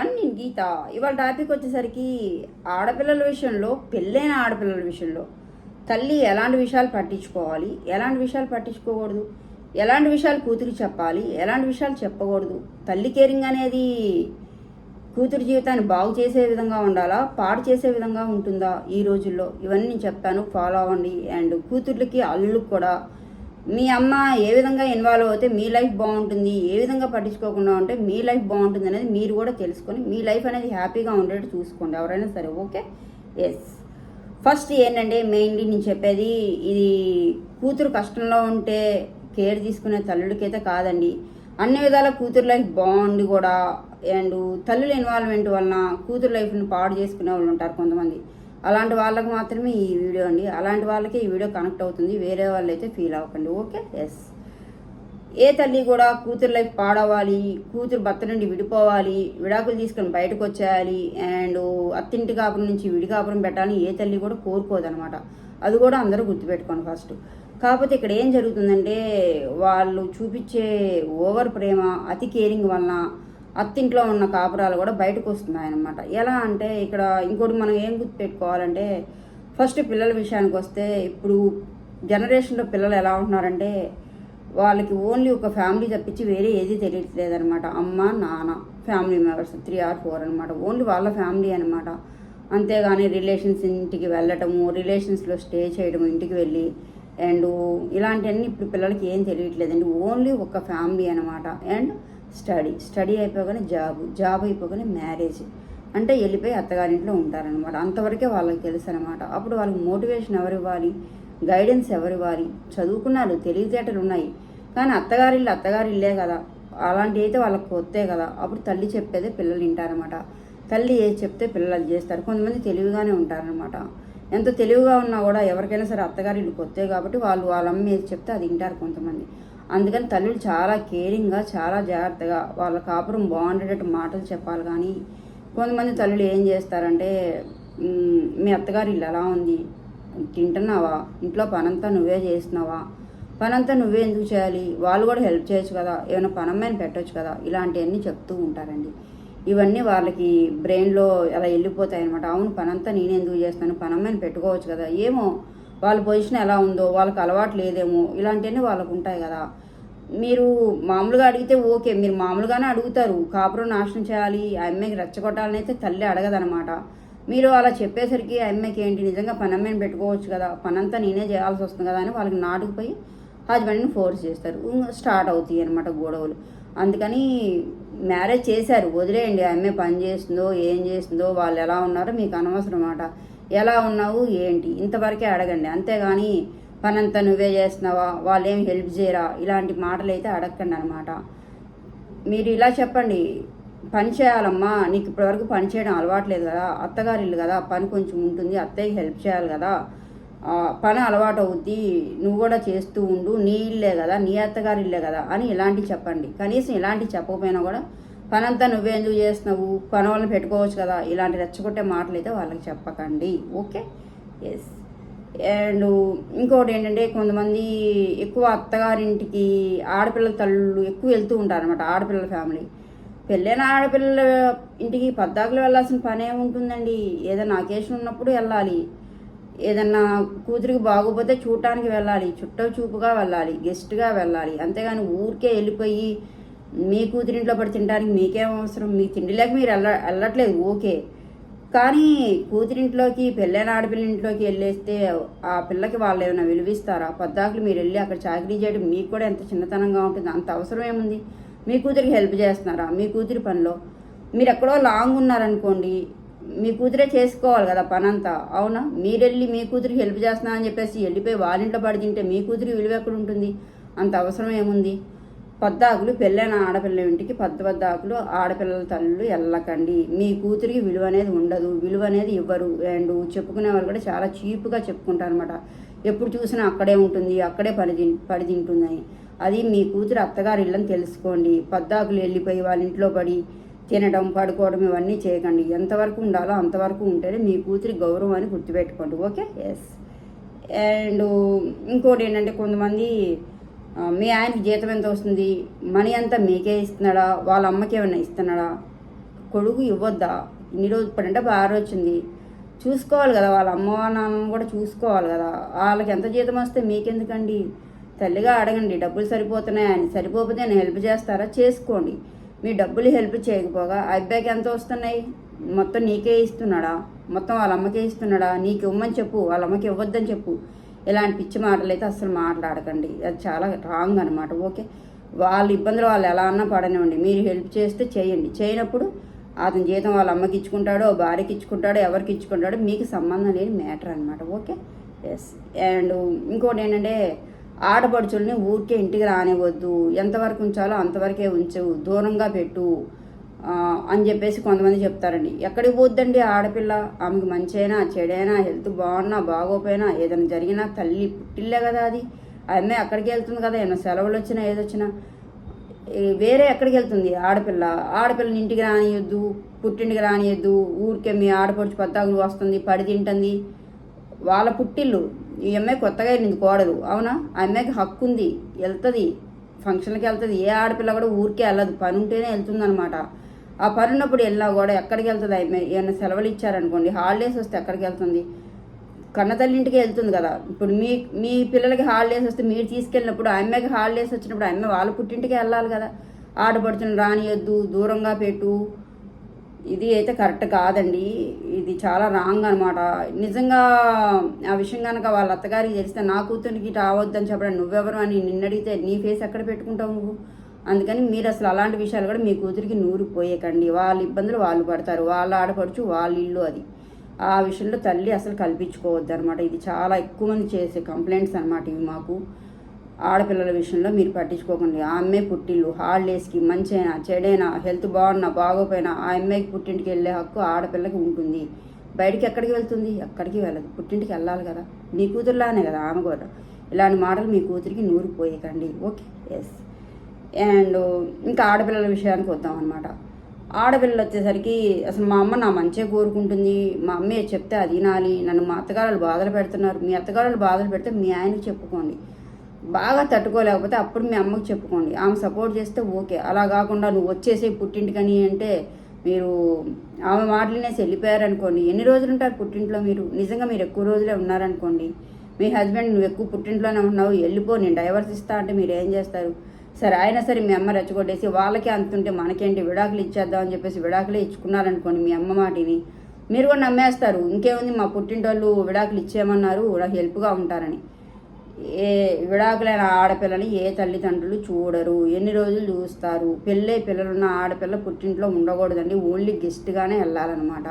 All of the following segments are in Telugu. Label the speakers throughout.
Speaker 1: నేను గీత. ఇవాళ టాపిక్ వచ్చేసరికి ఆడపిల్లల విషయంలో, పెళ్ళైన ఆడపిల్లల విషయంలో తల్లి ఎలాంటి విషయాలు పట్టించుకోవాలి, ఎలాంటి విషయాలు పట్టించుకోకూడదు, ఎలాంటి విషయాలు కూతురికి చెప్పాలి, ఎలాంటి విషయాలు చెప్పకూడదు, తల్లి కేరింగ్ అనేది కూతురు జీవితాన్ని బాగు చేసే విధంగా ఉండాలా, పాడు చేసే విధంగా ఉంటుందా ఈ రోజుల్లో, ఇవన్నీ నేను చెప్తాను, ఫాలో అవ్వండి. అండ్ కూతుర్లకి అల్లుళ్ళకి కూడా మీ అమ్మ ఏ విధంగా ఇన్వాల్వ్ అవుతే మీ లైఫ్ బాగుంటుంది, ఏ విధంగా పట్టించుకోకుండా ఉంటే మీ లైఫ్ బాగుంటుంది అనేది మీరు కూడా తెలుసుకొని మీ లైఫ్ అనేది హ్యాపీగా ఉండేట్టు చూసుకోండి ఎవరైనా సరే. Okay, yes. ఫస్ట్ ఏంటంటే మెయిన్లీ నేను చెప్పేది, ఇది కూతురు కష్టంలో ఉంటే కేర్ తీసుకునే తల్లుడికైతే కాదండి. అన్ని విధాల కూతురు లైఫ్ బాగుండి కూడా అండ్ తల్లుల ఇన్వాల్వ్మెంట్ వలన కూతురు లైఫ్ని పాడు చేసుకునే వాళ్ళు ఉంటారు కొంతమంది. అలాంటి వాళ్ళకి మాత్రమే ఈ వీడియో అండి, అలాంటి వాళ్ళకి ఈ వీడియో కనెక్ట్ అవుతుంది, వేరే వాళ్ళు అయితే ఫీల్ అవ్వకండి. Okay, yes. ఏ తల్లి కూడా కూతురు లైఫ్ పాడవాలి, కూతురు భర్త నుండి విడిపోవాలి, విడాకులు తీసుకొని బయటకు వచ్చేయాలి అండ్ అత్తింటి కాపురం నుంచి విడి కాపురం పెట్టాలని ఏ తల్లి కూడా కోరుకోదనమాట. అది కూడా అందరూ గుర్తుపెట్టుకోండి ఫస్ట్. కాకపోతే ఇక్కడ ఏం జరుగుతుందంటే వాళ్ళు చూపించే ఓవర్ ప్రేమ, అతి కేరింగ్ వలన అత్తింట్లో ఉన్న కాపురాలు కూడా బయటకు వస్తున్నాయి అన్నమాట. ఎలా అంటే ఇక్కడ ఇంకోటి మనం ఏం గుర్తుపెట్టుకోవాలంటే, ఫస్ట్ పిల్లల విషయానికి వస్తే ఇప్పుడు జనరేషన్లో పిల్లలు ఎలా ఉంటున్నారంటే వాళ్ళకి ఓన్లీ ఒక ఫ్యామిలీ తప్పించి వేరే ఏది తెలియట్లేదనమాట. అమ్మ నాన్న ఫ్యామిలీ మెంబర్స్ 3 or 4 అనమాట, ఓన్లీ వాళ్ళ ఫ్యామిలీ అనమాట. అంతేగాని రిలేషన్స్ ఇంటికి వెళ్ళటము, రిలేషన్స్లో స్టే చేయడము, ఇంటికి వెళ్ళి అండ్ ఇలాంటివన్నీ ఇప్పుడు పిల్లలకి ఏం తెలియట్లేదండి. ఓన్లీ ఒక ఫ్యామిలీ అనమాట. అండ్ స్టడీ అయిపోగానే జాబ్ అయిపోగానే మ్యారేజ్, అంటే వెళ్ళిపోయి అత్తగారింట్లో ఉంటారనమాట. అంతవరకే వాళ్ళకి తెలుసు అనమాట. అప్పుడు వాళ్ళకి మోటివేషన్ ఎవరు ఇవ్వాలి, గైడెన్స్ ఎవరు ఇవ్వాలి? చదువుకున్నారు, తెలివితేటలు ఉన్నాయి, కానీ అత్తగారిల్లే కదా, అలాంటివి అయితే వాళ్ళకి కొత్తే కదా. అప్పుడు తల్లి చెప్పేదే పిల్లలు వింటారనమాట. తల్లి ఏది చెప్తే పిల్లలు అది చేస్తారు. కొంతమంది తెలివిగానే ఉంటారనమాట. ఎంత తెలివిగా ఉన్నా కూడా ఎవరికైనా సరే అత్తగారిల్లు కొత్తే కాబట్టి వాళ్ళ అమ్మ ఏది చెప్తే అది వింటారు కొంతమంది. అందుకని తల్లులు చాలా కేరింగ్గా, చాలా జాగ్రత్తగా వాళ్ళ కాపురం బాగుండేటట్టు మాటలు చెప్పాలి. కానీ కొంతమంది తల్లులు ఏం చేస్తారంటే, మీ అత్తగారి ఇల్లు ఎలా ఉంది, తింటున్నావా, ఇంట్లో పనంతా నువ్వే చేస్తున్నావా, పనంతా నువ్వే ఎందుకు చేయాలి, వాళ్ళు కూడా హెల్ప్ చేయొచ్చు కదా, ఏమైనా పనమ్మాయిని పెట్టవచ్చు కదా, ఇలాంటివన్నీ చెప్తూ ఉంటారండి. ఇవన్నీ వాళ్ళకి బ్రెయిన్లో అలా వెళ్ళిపోతాయి అనమాట. అవును, పనంతా నేను ఎందుకు చేస్తాను, పనమ్మాయిని పెట్టుకోవచ్చు కదా, ఏమో వాళ్ళ పొజిషన్ ఎలా ఉందో, వాళ్ళకి అలవాటు లేదేమో, ఇలాంటివన్నీ వాళ్ళకు ఉంటాయి కదా. మీరు మామూలుగా అడిగితే ఓకే, మీరు మామూలుగానే అడుగుతారు, కాపురం నాశనం చేయాలి, ఆ అమ్మాయికి రెచ్చగొట్టాలని అయితే తల్లి అడగదనమాట. మీరు అలా చెప్పేసరికి ఆ అమ్మాయికి ఏంటి, నిజంగా పనమ్మాయిని పెట్టుకోవచ్చు కదా, పనంతా నేనే చేయాల్సి వస్తుంది కదా అని వాళ్ళకి నాటుకుపోయి హస్బెండ్ని ఫోర్స్ చేస్తారు. స్టార్ట్ అవుతాయి అనమాట గొడవలు. అందుకని మ్యారేజ్ చేశారు, వదిలేయండి. ఆ అమ్మాయి పని చేస్తుందో ఏం చేస్తుందో, వాళ్ళు ఎలా ఉన్నారో మీకు అనవసరం అన్నమాట. ఎలా ఉన్నావు ఏంటి ఇంతవరకే అడగండి, అంతేగాని పనంతా నువ్వే చేస్తున్నావా, వాళ్ళు ఏమి హెల్ప్ చేయరా, ఇలాంటి మాటలు అయితే అడగండి అనమాట. మీరు ఇలా చెప్పండి, పని చేయాలమ్మా, నీకు ఇప్పటివరకు పని చేయడం అలవాట్లేదు కదా, అత్తగారిల్లు కదా, పని కొంచెం ఉంటుంది, అత్తయ్యకి హెల్ప్ చేయాలి కదా, పని అలవాటు అవుద్ది, నువ్వు కూడా చేస్తూ ఉండు, నీ ఇల్లే కదా, నీ అత్తగారి ఇల్లే కదా అని ఇలాంటివి చెప్పండి. కనీసం ఇలాంటివి చెప్పకపోయినా కూడా పనంతా నువ్వే ఎందుకు చేస్తున్నావు, పని వాళ్ళని పెట్టుకోవచ్చు కదా, ఇలాంటి రెచ్చగొట్టే మాటలు అయితే వాళ్ళకి చెప్పకండి. Okay, yes. అండ్ ఇంకోటి ఏంటంటే, కొంతమంది ఎక్కువ అత్తగారింటికి ఆడపిల్లల తల్లులు ఎక్కువ వెళ్తూ ఉంటారనమాట. ఆడపిల్లల ఫ్యామిలీ, పెళ్ళైన ఆడపిల్లల ఇంటికి పద్దాకులు వెళ్ళాల్సిన పని ఏముంటుందండి, ఏదైనా అకేషన్ ఉన్నప్పుడు వెళ్ళాలి, ఏదన్నా కూతురికి బాగోపోతే చూడటానికి వెళ్ళాలి, చూపుగా వెళ్ళాలి, గెస్ట్గా వెళ్ళాలి. అంతేగాని ఊరికే వెళ్ళిపోయి మీ కూతురింట్లో పడి తినడానికి మీకేం అవసరం, మీ తిండిలోకి మీరు వెళ్ళట్లేదు ఓకే, కానీ కూతురింట్లోకి పెళ్ళైన ఆడపిల్లింట్లోకి వెళ్ళేస్తే ఆ పిల్లకి వాళ్ళు ఏమైనా విలువిస్తారా? పద్దాకులు మీరు వెళ్ళి అక్కడ చాకరీ చేయడం మీకు కూడా ఎంత చిన్నతనంగా ఉంటుంది, అంత అవసరం ఏముంది? మీ కూతురికి హెల్ప్ చేస్తున్నారా? మీ కూతురి పనిలో మీరు ఎక్కడో లాంగ్ ఉన్నారనుకోండి, మీ కూతురే చేసుకోవాలి కదా పనంతా, అవునా? మీరెళ్ళి మీ కూతురికి హెల్ప్ చేస్తున్నా అని చెప్పేసి వెళ్ళిపోయి వాళ్ళింట్లో పడి తింటే మీ కూతురి విలువ ఎక్కడ ఉంటుంది? అంత అవసరం ఏముంది? పద్దాకులు పెళ్ళైన ఆడపిల్ల ఇంటికి పద్దాకులు ఆడపిల్లల తల్లులు వెళ్ళకండి. మీ కూతురికి విలువ అనేది ఉండదు, విలువ అనేది ఇవ్వరు. అండ్ చెప్పుకునే వాళ్ళు కూడా చాలా చీప్గా చెప్పుకుంటారు అనమాట. ఎప్పుడు చూసినా అక్కడే ఉంటుంది, అక్కడే పడి తింటుందని. అది మీ కూతురు అత్తగారి ఇళ్ళని తెలుసుకోండి. పద్దాకులు వెళ్ళిపోయి వాళ్ళ ఇంట్లో పడి తినడం, పడుకోవడం ఇవన్నీ చేయకండి. ఎంతవరకు ఉండాలో అంతవరకు ఉంటేనే మీ కూతురి గౌరవం అని గుర్తుపెట్టుకోండి. Okay, yes. అండ్ ఇంకోటి ఏంటంటే, కొంతమంది మీ ఆయనకి జీతం ఎంత వస్తుంది, మనీ అంతా మీకే ఇస్తున్నాడా, వాళ్ళ అమ్మకి ఏమైనా ఇస్తున్నాడా, కొడుకు ఇవ్వద్దా, ఇన్ని రోజు ఇప్పుడంటే బాగా వచ్చింది చూసుకోవాలి కదా, వాళ్ళ అమ్మ నాన్నను కూడా చూసుకోవాలి కదా, వాళ్ళకి ఎంత జీతం వస్తే మీకెందుకండి, తల్లిగా అడగండి డబ్బులు సరిపోతున్నాయా అని, సరిపోతే నేను హెల్ప్ చేస్తారా చేసుకోండి, మీ డబ్బులు హెల్ప్ చేయకపోగా అబ్బాయికి ఎంత వస్తున్నాయి, మొత్తం నీకే ఇస్తున్నాడా, మొత్తం వాళ్ళ అమ్మకే ఇస్తున్నాడా, నీకు ఇవ్వమని చెప్పు, వాళ్ళ అమ్మకి ఇవ్వద్దని చెప్పు. ఇలాంటి పిచ్చి మాటలు అయితే అసలు మాట్లాడకండి, అది చాలా రాంగ్ అనమాట. ఓకే, వాళ్ళ ఇబ్బందులు వాళ్ళు ఎలా అన్నా పడనివ్వండి, మీరు హెల్ప్ చేస్తే చేయండి, చేయనప్పుడు అతని జీతం వాళ్ళ అమ్మకి ఇచ్చుకుంటాడో భార్యకి ఇచ్చుకుంటాడో ఎవరికి ఇచ్చుకుంటాడో మీకు సంబంధం లేని మ్యాటర్ అనమాట. Okay, yes. అండ్ ఇంకోటి ఏంటంటే ఆడపడుచుల్ని ఊరికే ఇంటికి రానివ్వద్దు, ఎంతవరకు ఉంచాలో అంతవరకే ఉంచు, దూరంగా పెట్టు అని చెప్పేసి కొంతమంది చెప్తారండి. ఎక్కడికి పోద్దండి ఆడపిల్ల, ఆమెకు మంచైనా చెడైనా హెల్త్ బాగున్నా బాగోపోయినా ఏదైనా జరిగినా తల్లి పుట్టిల్లే కదా, అది ఆ అమ్మాయి అక్కడికి వెళ్తుంది కదా, ఏమైనా సెలవులు వచ్చినా ఏదొచ్చినా వేరే ఎక్కడికి వెళ్తుంది ఆడపిల్లని ఇంటికి రానియొద్దు, పుట్టింటికి రానియొద్దు, ఊరికే మీ ఆడపడుచు పద్దాకులు వస్తుంది పడి తింటుంది, వాళ్ళ పుట్టిల్లు, ఈ అమ్మాయి కొత్తగా వెళ్ళింది కోడలు, అవునా, ఆ అమ్మాయికి హక్కు ఉంది, వెళ్తుంది ఫంక్షన్కి వెళ్తుంది, ఏ ఆడపిల్ల కూడా ఊరికే వెళ్ళదు, పని ఉంటేనే వెళ్తుంది అనమాట. ఆ పని ఉన్నప్పుడు వెళ్ళినా కూడా ఎక్కడికి వెళ్తుంది, ఏమైనా సెలవులు ఇచ్చారనుకోండి హాలిడేస్ వస్తే ఎక్కడికి వెళ్తుంది, కన్నతల్లి ఇంటికి వెళ్తుంది కదా. ఇప్పుడు మీ పిల్లలకి హాలిడేస్ వస్తే మీరు తీసుకెళ్ళినప్పుడు ఆ అమ్మాయికి హాలిడేస్ వచ్చినప్పుడు ఆ అమ్మాయి వాళ్ళ పుట్టింటికి వెళ్ళాలి కదా, ఆడపడుచుని రానియొద్దు, దూరంగా పెట్టు, ఇది అయితే కరెక్ట్ కాదండి, ఇది చాలా రాంగ్ అనమాట. నిజంగా ఆ విషయం కనుక వాళ్ళ అత్తగారికి తెలిస్తే నా కూతురికి రావద్దని చెప్పడం నువ్వెవరు అని నిన్నడిగితే నీ ఫేస్ ఎక్కడ పెట్టుకుంటావు నువ్వు. అందుకని మీరు అసలు అలాంటి విషయాలు కూడా మీ కూతురికి నూరిపోయేకండి, వాళ్ళ ఇబ్బందులు వాళ్ళు పడతారు, వాళ్ళ ఆడపడుచు వాళ్ళ ఇల్లు అది, ఆ విషయంలో తల్లి అసలు కల్పించుకోవద్దు అనమాట. ఇది చాలా ఎక్కువ మంది చేసే కంప్లైంట్స్ అనమాట ఇవి. మాకు ఆడపిల్లల విషయంలో మీరు పట్టించుకోకండి, ఆ అమ్మాయి పుట్టిల్లు, హాలిడేస్కి మంచైనా చెడైనా హెల్త్ బాగున్నా బాగోపోయినా ఆ అమ్మాయికి పుట్టింటికి వెళ్ళే హక్కు ఆడపిల్లకి ఉంటుంది. బయటికి ఎక్కడికి వెళ్తుంది, ఎక్కడికి వెళ్ళదు, పుట్టింటికి వెళ్ళాలి కదా, నీ కూతురులానే కదా ఆమె కూడా. ఇలాంటి మాటలు మీ కూతురికి నూరిపోయేకండి. Okay, yes. అండ్ ఇంకా ఆడపిల్లల విషయానికి వద్దాం అనమాట. ఆడపిల్లలు వచ్చేసరికి అసలు మా అమ్మ నా మంచిగా కోరుకుంటుంది, మా అమ్మే చెప్తే అది వినాలి, నన్ను మా అత్తగారులు బాధలు పెడుతున్నారు, మీ అత్తగారులు బాధలు పెడితే మీ ఆయనకి చెప్పుకోండి, బాగా తట్టుకోలేకపోతే అప్పుడు మీ అమ్మకి చెప్పుకోండి, ఆమె సపోర్ట్ చేస్తే ఓకే. అలా కాకుండా నువ్వు వచ్చేసి పుట్టింటికని అంటే మీరు ఆమె మాటలనేసి వెళ్ళిపోయారనుకోండి, ఎన్ని రోజులు ఉంటారు పుట్టింట్లో మీరు, నిజంగా మీరు ఎక్కువ రోజులే ఉన్నారనుకోండి, మీ హస్బెండ్ నువ్వు ఎక్కువ పుట్టింట్లోనే ఉన్నావు వెళ్ళిపో నేను డైవర్స్ ఇస్తా అంటే మీరు ఏం చేస్తారు. సరే అయినా సరే మీ అమ్మ రెచ్చగొట్టేసి వాళ్ళకే అంతుంటే మనకేంటి విడాకులు ఇచ్చేద్దామని చెప్పేసి విడాకులే ఇచ్చుకున్నారనుకోండి, మీ అమ్మ మాటిని మీరు కూడా నమ్మేస్తారు, ఇంకేముంది మా పుట్టింటోళ్ళు విడాకులు ఇచ్చేయమన్నారు నాకు హెల్ప్గా ఉంటారని. ఏ విడాకులైన ఆడపిల్లని ఏ తల్లిదండ్రులు చూడరు, ఎన్ని రోజులు చూస్తారు. పిల్లలున్న ఆడపిల్ల పుట్టింట్లో ఉండకూడదండి, ఓన్లీ గెస్ట్గానే వెళ్ళాలన్నమాట.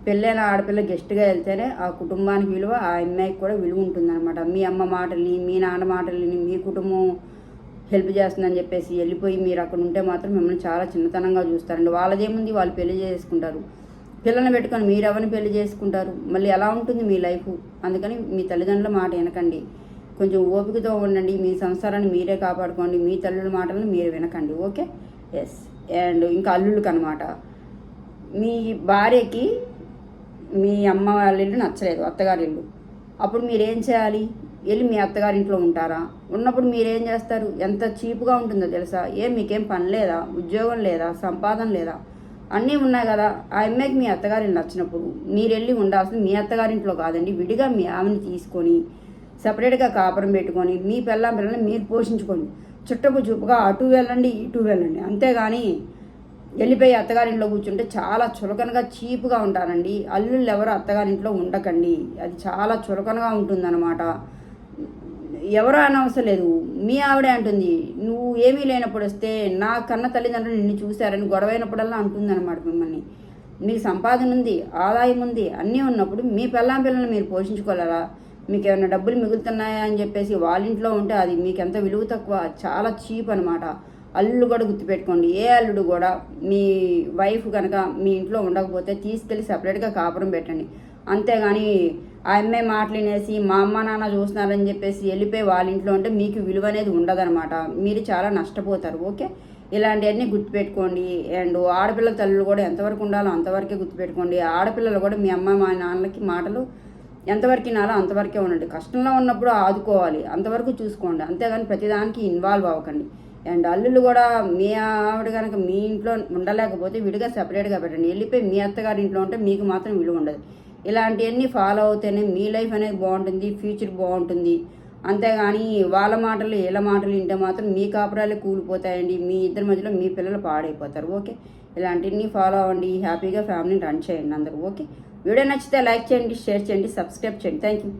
Speaker 1: పెళ్ళైన ఆడపిల్ల గెస్ట్గా వెళ్తేనే ఆ కుటుంబానికి విలువ, ఆ అమ్మాయికి కూడా విలువ ఉంటుందన్నమాట. మీ అమ్మ మాటల్ని మీ నాన్న మాటల్ని మీ కుటుంబం హెల్ప్ చేస్తుందని చెప్పేసి వెళ్ళిపోయి మీరు అక్కడ ఉంటే మాత్రం మిమ్మల్ని చాలా చిన్నతనంగా చూస్తారండి. వాళ్ళదేముంది, వాళ్ళు పెళ్లి చేసుకుంటారు, పిల్లల్ని పెట్టుకొని మీరు ఎవరిని పెళ్లి చేసుకుంటారు, మళ్ళీ ఎలా ఉంటుంది మీ లైఫ్. అందుకని మీ తల్లిదండ్రుల మాట వినకండి, కొంచెం ఓపికతో ఉండండి, మీ సంసారాన్ని మీరే కాపాడుకోండి, మీ తల్లుల మాటలను మీరు వినకండి. Okay, yes. అండ్ ఇంకా అల్లుళ్ళకి అనమాట, మీ భార్యకి మీ అమ్మ వాళ్ళ ఇల్లు నచ్చలేదు, అత్తగారి ఇల్లు, అప్పుడు మీరేం చేయాలి, వెళ్ళి మీ అత్తగారింట్లో ఉంటారా, ఉన్నప్పుడు మీరేం చేస్తారు, ఎంత చీపుగా ఉంటుందో తెలుసా. మీకేం పని లేదా, ఉద్యోగం లేదా, సంపాదన లేదా, అన్నీ ఉన్నాయి కదా. ఆ అమ్మాయికి మీ అత్తగారిని నచ్చినప్పుడు మీరు వెళ్ళి ఉండాల్సింది మీ అత్తగారింట్లో కాదండి, విడిగా మీ ఆమెని తీసుకొని సపరేట్గా కాపురం పెట్టుకొని మీ పిల్లల్ని మీరు పోషించుకోండి, చుట్టపు చూపుగా అటు వెళ్ళండి ఇటు వెళ్ళండి, అంతేగాని వెళ్ళిపోయి అత్తగారింట్లో కూర్చుంటే చాలా చులకనగా చీపుగా ఉంటారండి. అల్లుళ్ళు ఎవరు అత్తగారింట్లో ఉండకండి, అది చాలా చులకనగా ఉంటుందన్నమాట. ఎవరు అనవసరం లేదు, మీ ఆవిడే అంటుంది నువ్వు ఏమీ లేనప్పుడు వస్తే నా కన్న తల్లిదండ్రులు నిన్ను చూశారని గొడవైనప్పుడల్లా అంటుందన్నమాట మిమ్మల్ని. మీకు సంపాదన ఉంది, ఆదాయం ఉంది, అన్నీ ఉన్నప్పుడు మీ పిల్లల్ని మీరు పోషించుకోలేరా, మీకు ఏమైనా డబ్బులు మిగులుతున్నాయా అని చెప్పేసి వాళ్ళ ఇంట్లో ఉంటే అది మీకు ఎంత విలువ తక్కువ, చాలా చీప్ అనమాట. అల్లుడు కూడా గుర్తుపెట్టుకోండి, ఏ అల్లుడు కూడా మీ వైఫ్ కనుక మీ ఇంట్లో ఉండకపోతే తీసుకెళ్ళి సపరేట్గా కాపురం పెట్టండి, అంతేగాని ఆ అమ్మాయి మాటలు వినేసి మా అమ్మ నాన్న చూస్తున్నారని చెప్పేసి వెళ్ళిపోయి వాళ్ళ ఇంట్లో ఉంటే మీకు విలువ అనేది ఉండదనమాట, మీరు చాలా నష్టపోతారు. ఓకే, ఇలాంటివన్నీ గుర్తుపెట్టుకోండి. అండ్ ఆడపిల్లల తల్లులు కూడా ఎంతవరకు ఉండాలో అంతవరకే గుర్తుపెట్టుకోండి. ఆడపిల్లలు కూడా మీ అమ్మ మా నాన్నలకి మాటలు ఎంతవరకు వినాలో అంతవరకే ఉండండి. కష్టంలో ఉన్నప్పుడు ఆదుకోవాలి, అంతవరకు చూసుకోండి. అంతేగాని ప్రతిదానికి ఇన్వాల్వ్ అవ్వకండి. అండ్ అల్లుళ్ళు కూడా మీ ఆవిడ కనుక మీ ఇంట్లో ఉండలేకపోతే విడిగా సపరేట్గా పెట్టండి. వెళ్ళిపోయి మీ అత్తగారి ఇంట్లో ఉంటే మీకు మాత్రం విలువ ఉండదు. ఇలాంటివన్నీ ఫాలో అవుతేనే మీ లైఫ్ అనేది బాగుంటుంది, ఫ్యూచర్ బాగుంటుంది. అంతేగాని వాళ్ళ మాటలు వీళ్ళ మాటలు వింటే మాత్రం మీ కాపురాలే కూలిపోతాయండి. మీ ఇద్దరి మధ్యలో మీ పిల్లలు పాడైపోతారు. ఓకే, ఇలాంటివన్నీ ఫాలో అవ్వండి. హ్యాపీగా ఫ్యామిలీని రన్ చేయండి అందరూ. ఓకే, వీడియో నచ్చితే లైక్ చేయండి, షేర్ చేయండి, సబ్స్క్రైబ్ చేయండి. Thank you.